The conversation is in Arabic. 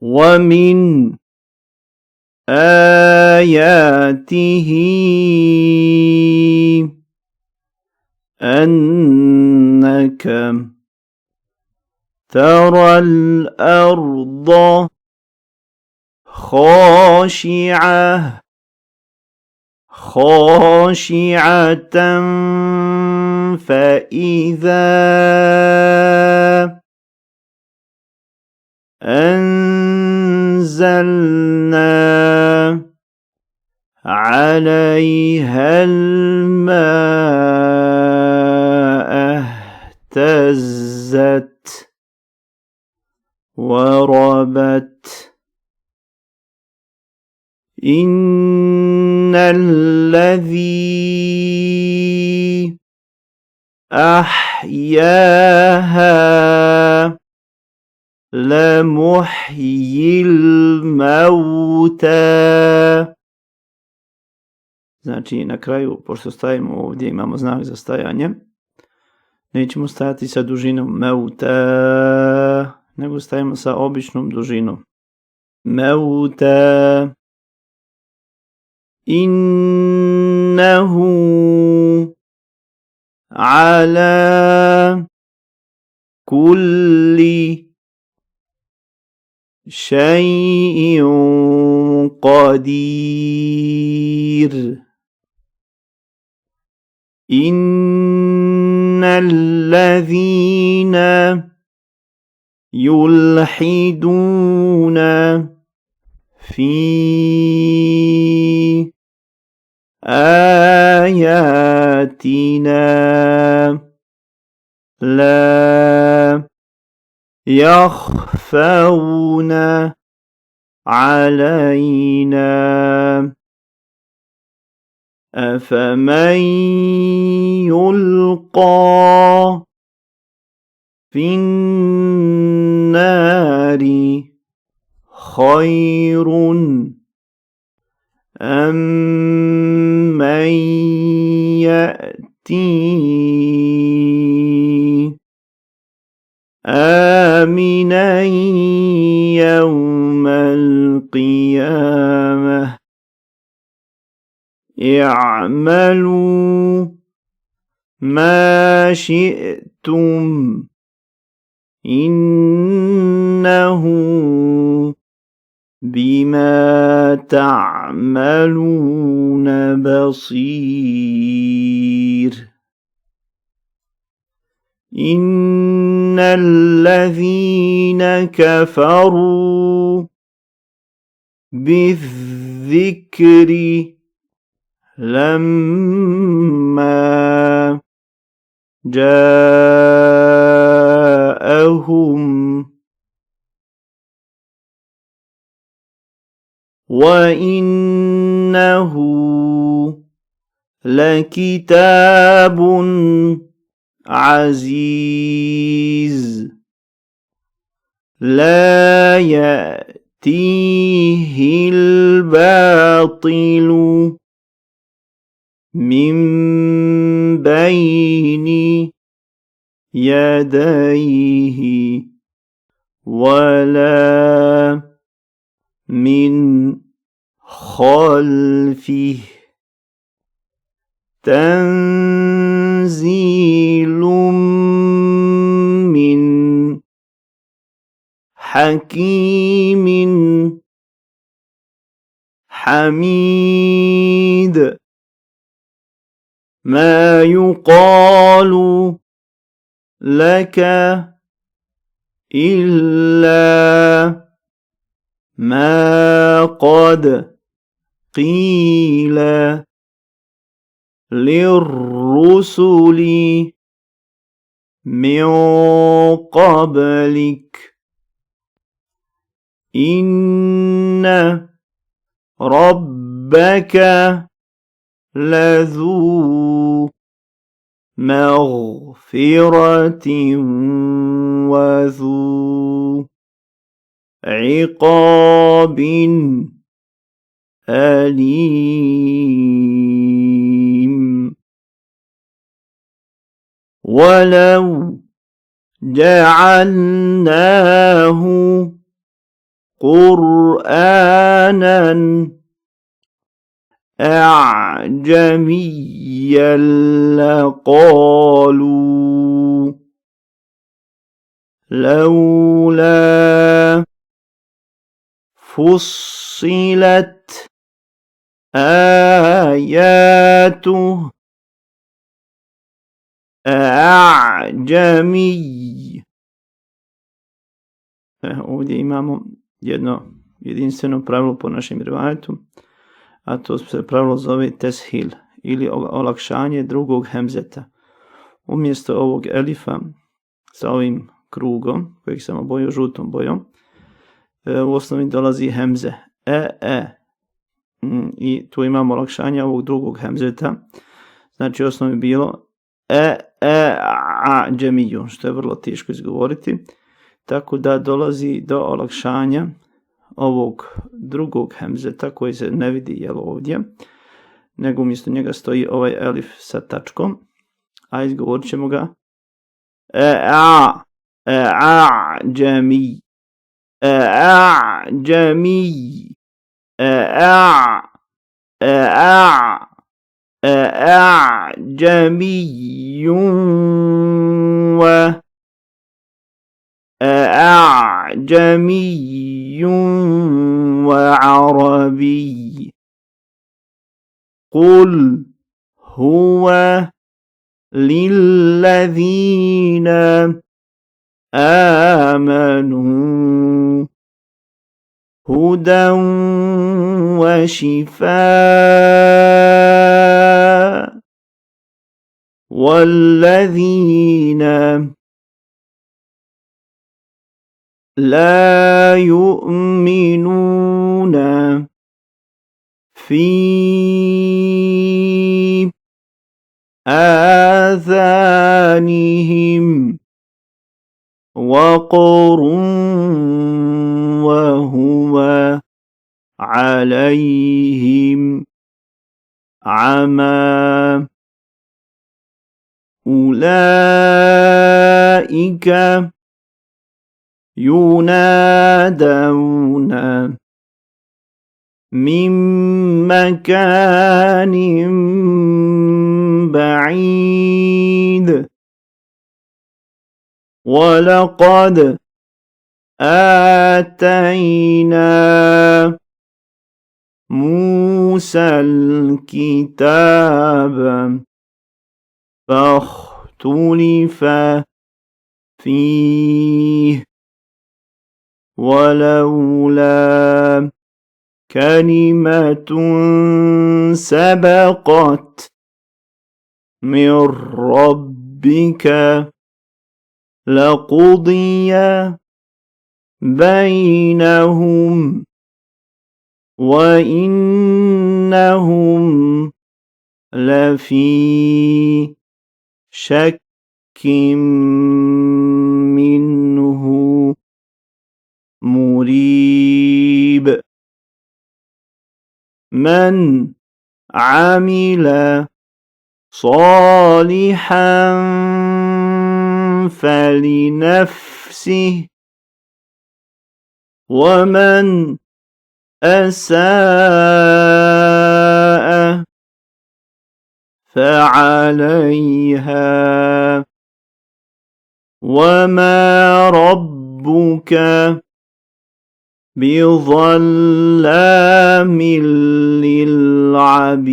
ومن آياته أنك ترى الأرض خاشعة فإذا أنزلنا عليها الماء اهتزت وربت. إن الذي أحياها لمحيي الموتى. Znači, na kraju, pošto stavimo ovdje, imamo znak za stajanje, nećemo stajati sa dužinom meuta, nego stavimo sa običnom dužinom. Meuta. Innahu ala kulli shay'in qadir. إن الذين يلحدون في آياتنا لا يخفون علينا أفمن يلقى في النار خير أم من يأتي آمنا يوم القيامة اعملوا ما شئتم إنه بما تعملون بصير. إن الذين كفروا بالذكر لما جاءهم وإنه لكتاب عزيز لا يأتيه الباطل من بين يديه ولا من خلفه تنزيل من حكيم حميد. ما يقال لك إلا ما قد قيل للرسل من قبلك إن ربك لذو مغفرة وذو عقاب أليم. ولو جعلناه قرآنا أعجميا لقالوا لولا فصلت آياته أعجمي. Ovdje imamo jedno jedinstveno pravilo po našem rivajetu, a to se pravilo zove teshil ili olakšanje drugog hemzeta. Umjesto ovog elifa sa ovim krugom kojeg sam obojio žutom bojom, u osnovi dolazi hemze i tu imamo olakšanje ovog drugog hemzeta. Znači u osnovi bilo a džemiju, što je vrlo teško izgovoriti, tako da dolazi do olakšanja ovog drugog hemzeta koji se ne vidi ovdje, nego umjesto njega stoji ovaj elif sa tačkom, a izgovorit ćemo ga džemi, džemi, أعجمي وعربي قل هو للذين آمنوا هدى وشفاء والذين لا يؤمنون في آذانهم وقر وهو عليهم عمى أولئك ينادون من مكان بعيد ولقد آتينا موسى الكتاب فاختلف فيه ولولا كلمة سبقت من ربك لقضي بينهم وإنهم لفي شك منه مريب من عمل صالحا فلنفسه ومن أساء فعليها وما ربك بظلام للعبيد.